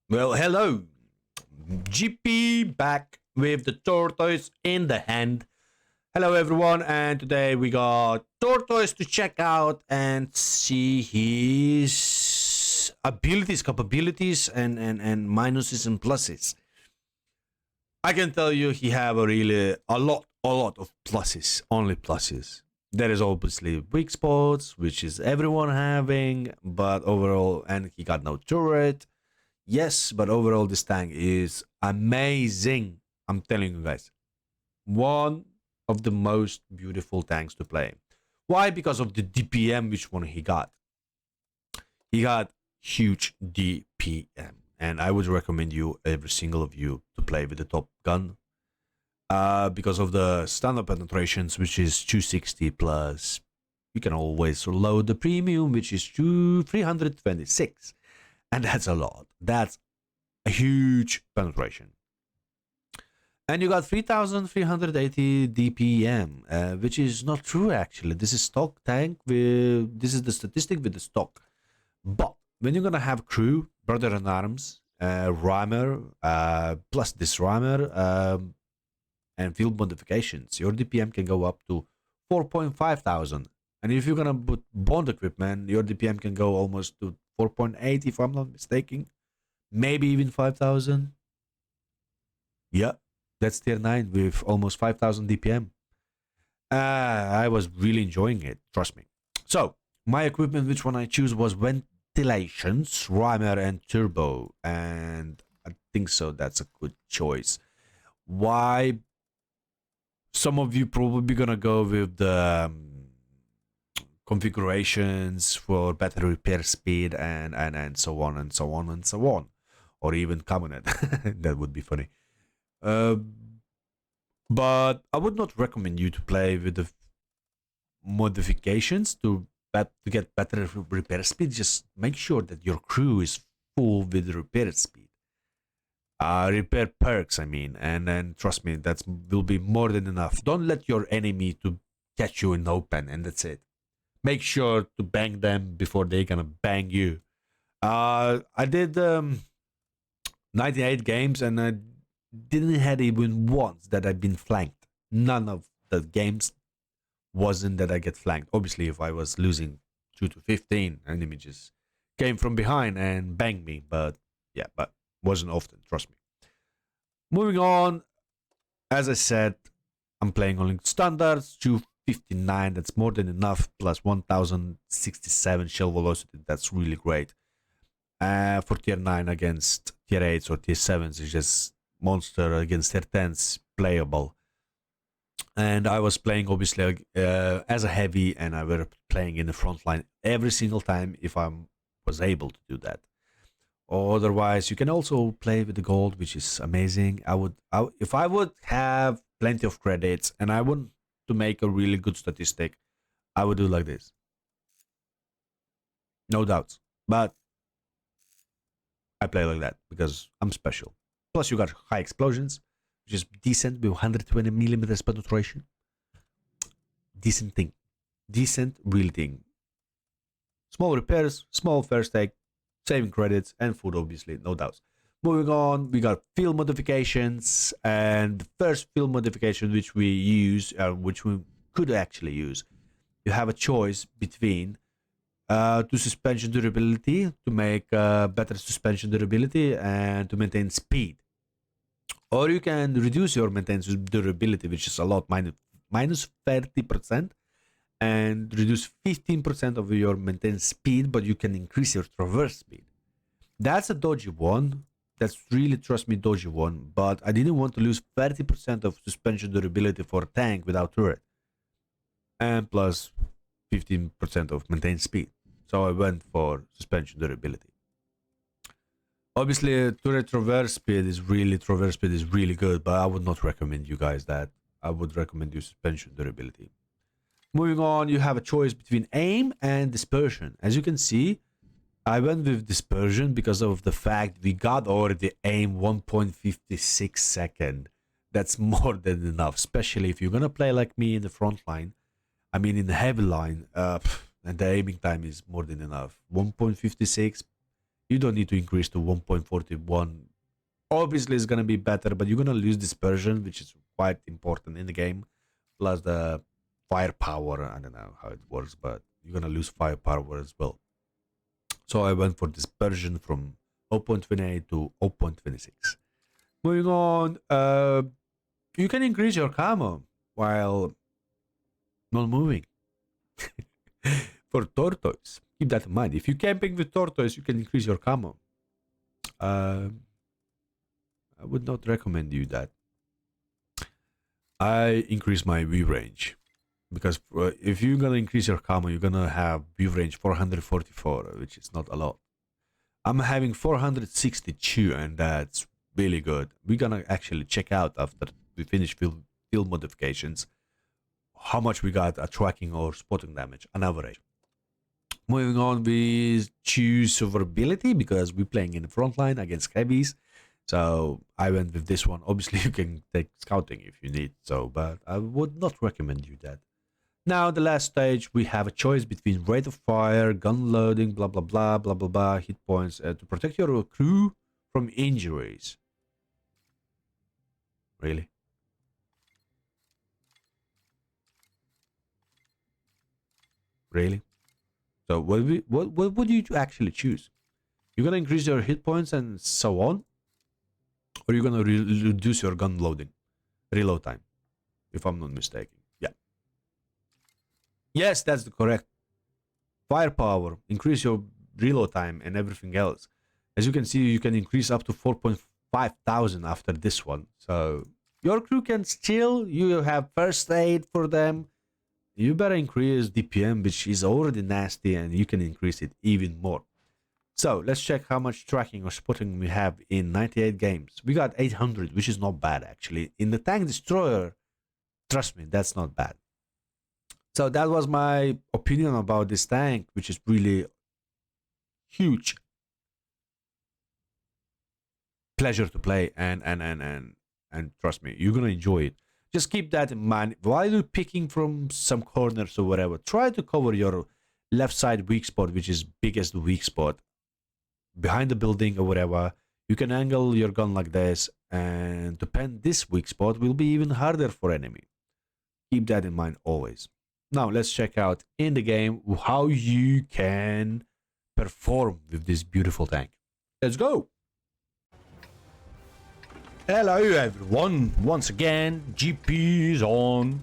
Well, hello. GP back with the tortoise in the hand. Hello, everyone, and today we got Tortoise to check out and see his abilities, capabilities, and minuses and pluses. I can tell you he have a lot of pluses, only pluses. There is obviously weak spots, which is everyone having, but overall, and he got no turret. Yes, but overall, this tank is amazing. I'm telling you guys, one of the most beautiful tanks to play. Why? Because of the DPM, which one he got. He got huge DPM, and I would recommend you, every single of you, to play with the top gun. Because of the standard penetrations, which is 260 plus. You can always load the premium, which is 326. And that's a lot. That's a huge penetration. And you got 3380 DPM, which is not true actually. This is stock tank. This is the statistic with the stock. But when you're gonna have crew, brother in arms, rhymer, plus this rhymer, and field modifications, your DPM can go up to 4.5 thousand. And if you're gonna put bond equipment, your DPM can go almost to 4.8 if I'm not mistaken. Maybe even 5,000. Yeah, that's tier 9 with almost 5,000 DPM. I was really enjoying it, trust me. So, my equipment, which one I choose was ventilations, rhymer, and turbo. And I think so, that's a good choice. Why? Some of you probably gonna go with the configurations for better repair speed and so on and so on and so on, or even cabinet. That would be funny. But I would not recommend you to play with the modifications to get better repair speed. Just make sure that your crew is full with repair speed. Repair perks, I mean, and then trust me, that will be more than enough. Don't let your enemy to catch you in open, and that's it. Make sure to bang them before they're gonna bang you. I did 98 games and I didn't had even once that I've been flanked. None of the games wasn't that I get flanked. Obviously, if I was losing 2 to 15, enemy just came from behind and banged me. But yeah, but wasn't often, trust me. Moving on, as I said, I'm playing only standards, 259, that's more than enough, plus 1067 shell velocity, that's really great. For tier 9 against tier 8s or tier 7s, it's just monster. Against tier 10s, playable. And I was playing obviously as a heavy, and I were playing in the front line every single time if I was able to do that. Otherwise, you can also play with the gold, which is amazing. If I would have plenty of credits and I want to make a really good statistic, I would do like this. No doubts. But I play like that because I'm special. Plus, you got high explosions, which is decent with 120 millimeters penetration. Decent thing. Decent, real thing. Small repairs, small first take, saving credits, and food, obviously, no doubts. Moving on, we got field modifications, and the first field modification which we use, which we could actually use, you have a choice between to suspension durability, to make better suspension durability, and to maintain speed. Or you can reduce your maintenance durability, which is a lot, minus 30%, and reduce 15% of your maintenance speed, but you can increase your traverse speed. That's a dodgy one. That's really, trust me, dodgy one. But I didn't want to lose 30% of suspension durability for a tank without turret. And plus 15% of maintenance speed. So I went for suspension durability. Obviously, turret traverse speed is really good, but I would not recommend you guys that. I would recommend you suspension durability. Moving on, you have a choice between aim and dispersion. As you can see, I went with dispersion because of the fact we got already aim 1.56 second. That's more than enough, especially if you're gonna play like me in the front line. I mean, in the heavy line, and the aiming time is more than enough. 1.56 You don't need to increase to 1.41. Obviously, it's going to be better, but you're going to lose dispersion, which is quite important in the game. Plus the firepower. I don't know how it works, but you're going to lose firepower as well. So I went for dispersion from 0.28 to 0.26. Moving on, you can increase your camo while not moving. For Tortoise, keep that in mind. If you're camping with Tortoise, you can increase your camo. I would not recommend you that. I increase my view range because if you're gonna increase your camo, you're gonna have view range 444, which is not a lot. I'm having 462, and that's really good. We're gonna actually check out after we finish field modifications how much we got at tracking or spotting damage on average. Moving on, we choose survivability because we're playing in the front line against heavies. So I went with this one. Obviously, you can take scouting if you need so, but I would not recommend you that. Now, the last stage, we have a choice between rate of fire, gun loading, blah, blah, blah, blah, blah, blah, hit points to protect your crew from injuries. Really? Really? So what would you actually choose? You're gonna increase your hit points and so on, or you're gonna reduce your gun loading, reload time, if I'm not mistaken. Yeah. Yes, that's the correct. Firepower, increase your reload time and everything else. As you can see, you can increase up to 4.5 thousand after this one. So your crew can still, you have first aid for them. You better increase DPM, which is already nasty, and you can increase it even more. So let's check how much tracking or spotting we have in 98 games. We got 800, which is not bad actually. In the tank destroyer, trust me, that's not bad. So that was my opinion about this tank, which is really huge. Pleasure to play, and trust me, you're gonna enjoy it. Just keep that in mind. While you're picking from some corners or whatever, try to cover your left side weak spot, which is biggest weak spot. Behind the building or whatever, you can angle your gun like this, and to pen this weak spot will be even harder for enemy. Keep that in mind always. Now let's check out in the game how you can perform with this beautiful tank. Let's go! Hello everyone, once again, GP is on,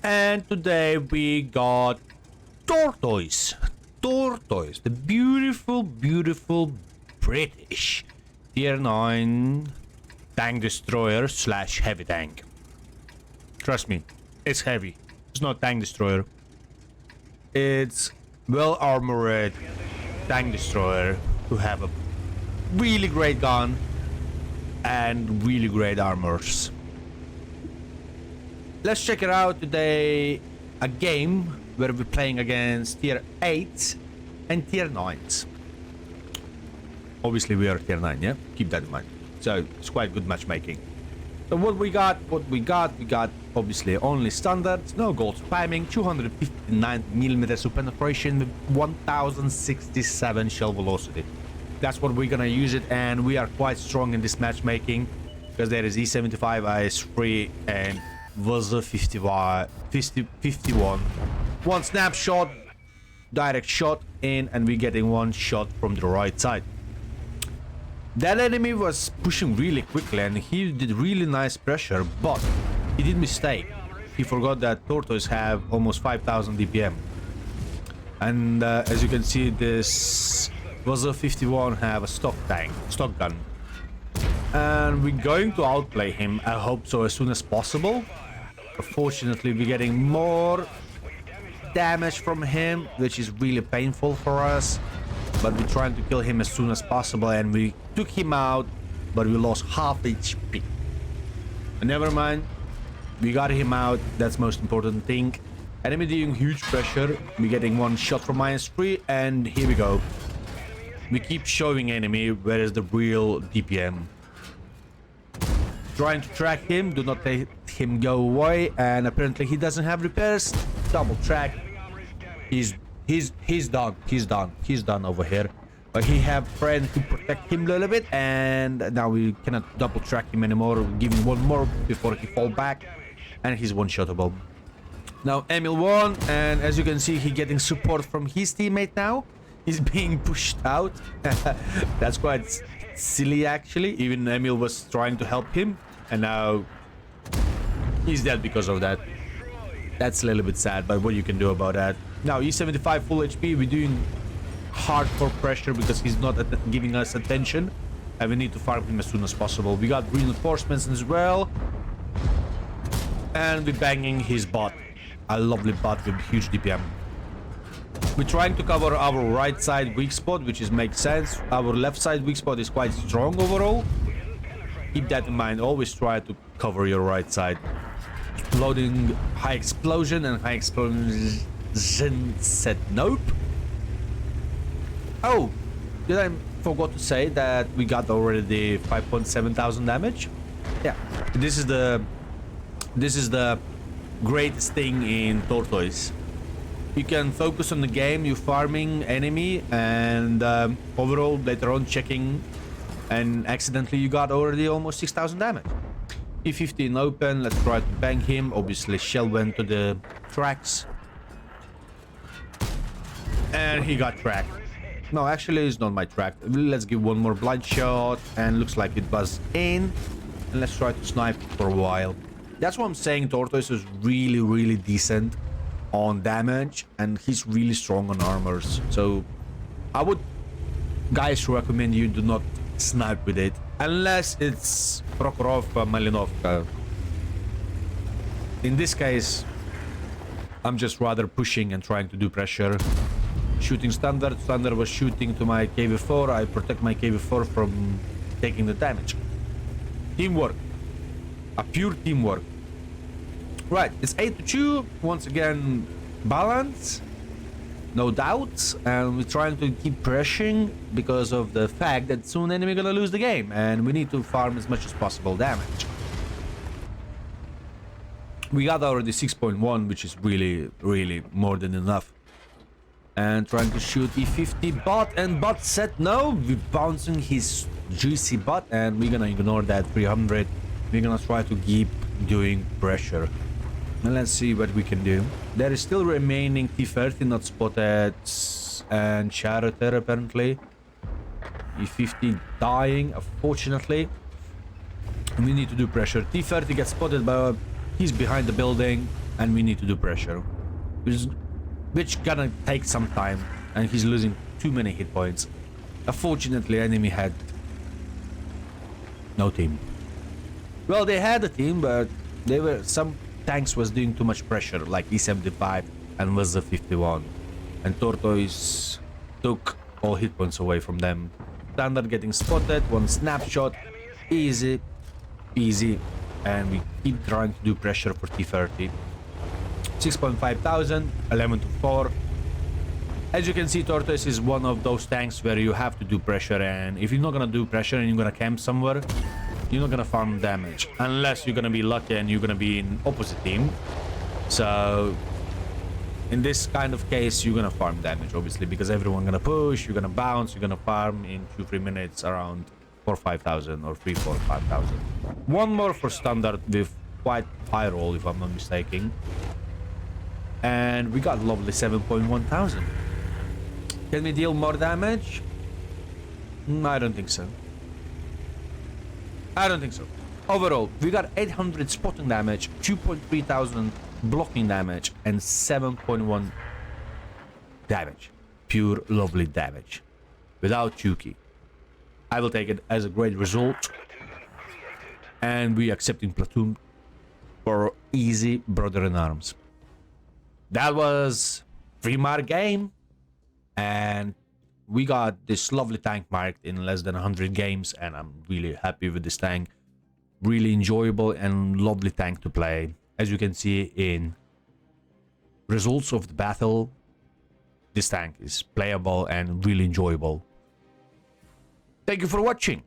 and today we got Tortoise, the beautiful, beautiful British tier 9 tank destroyer / heavy tank. Trust me, it's heavy, it's not tank destroyer, it's well armored tank destroyer who have a really great gun and really great armors. Let's check it out today. A game where we're playing against tier 8 and tier 9s. Obviously we are tier 9, yeah? Keep that in mind. So it's quite good matchmaking. So what we got, we got obviously only standards, no gold spamming, 259mm of penetration with 1067 shell velocity. That's what we're gonna use it, and we are quite strong in this matchmaking because there is E75, IS3, and was a 51. One snapshot, direct shot in, and we're getting one shot from the right side. That enemy was pushing really quickly, and he did really nice pressure, but he did mistake. He forgot that Tortoise have almost 5,000 DPM, and as you can see, this was a 51 have a stock gun, and we're going to outplay him. I hope so as soon as possible. Unfortunately, we're getting more damage from him, which is really painful for us, but we're trying to kill him as soon as possible, and we took him out, but we lost half HP. But never mind, we got him out. That's most important thing. Enemy doing huge pressure. We're getting one shot from -3, and here we go. We keep showing enemy where is the real DPM. Trying to track him, do not let him go away, and apparently he doesn't have repairs. Double track. He's done over here. But he have friend to protect him a little bit, and now we cannot double track him anymore. We're giving one more before he fall back, and he's one-shottable. Now Emil won, and as you can see, he getting support from his teammate now. He's being pushed out. That's quite silly, actually. Even Emil was trying to help him, and now he's dead because of that. That's a little bit sad, but what you can do about that. Now E75 full HP. We're doing hardcore pressure because he's not giving us attention, and we need to farm him as soon as possible. We got reinforcements as well, and we're banging his bot. A lovely bot with huge DPM. We're trying to cover our right side weak spot, which makes sense. Our left side weak spot is quite strong overall. Keep that in mind. Always try to cover your right side. Loading high explosion, and high explosion said nope. Oh, did I forgot to say that we got already the 5,700 damage? Yeah, this is the greatest thing in Tortoise. You can focus on the game, you farming enemy, and overall later on checking, and accidentally you got already almost 6,000 damage. E15 open, let's try to bang him. Obviously shell went to the tracks, and he got tracked. No, actually it's not my track. Let's give one more blind shot, and looks like it was in, and let's try to snipe for a while. That's what I'm saying. Tortoise is really decent on damage, and he's really strong on armors. So I would guys recommend you do not snipe with it unless it's Prokhorov, Malinovka. In this case, I'm just rather pushing and trying to do pressure. Shooting standard. Standard was shooting to my KV4. I protect my KV4 from taking the damage. Teamwork. A pure teamwork. Right, it's 8-2. Once again, balance. No doubts. And we're trying to keep pressuring because of the fact that soon enemy gonna lose the game. And we need to farm as much as possible damage. We got already 6.1, which is really more than enough. And trying to shoot E50 bot, and bot said no. We're bouncing his juicy bot, and we're gonna ignore that 300. We're gonna try to keep doing pressure. And let's see what we can do. There is still remaining T30 not spotted, and Charter apparently. E50 dying, unfortunately. And we need to do pressure. T30 gets spotted, but he's behind the building, and we need to do pressure. Which gonna take some time, and he's losing too many hit points. Unfortunately, enemy had no team. Well, they had a team, but some tanks was doing too much pressure, like E75 and was the 51. And Tortoise took all hit points away from them. Standard getting spotted, one snapshot, easy, and we keep trying to do pressure for T30. 6,500, 11-4. As you can see, Tortoise is one of those tanks where you have to do pressure, and if you're not gonna do pressure and you're gonna camp somewhere, you're not gonna farm damage unless you're gonna be lucky and you're gonna be in opposite team. So in this kind of case, you're gonna farm damage, obviously, because everyone gonna push, you're gonna bounce, you're gonna farm in 2-3 minutes around 4,000-5,000 or 3,000-4,000. One more for standard with quite high roll, if I'm not mistaken. And we got lovely 7,100. Can we deal more damage? I don't think so. I don't think so. Overall, we got 800 spotting damage, 2,300 blocking damage, and 7.1 damage. Pure lovely damage. Without Chuki. I will take it as a great result. And we accepting platoon for easy brother in arms. That was 3-mark game, and we got this lovely tank marked in less than 100 games, and I'm really happy with this tank. Really enjoyable and lovely tank to play. As you can see in results of the battle, this tank is playable and really enjoyable. Thank you for watching.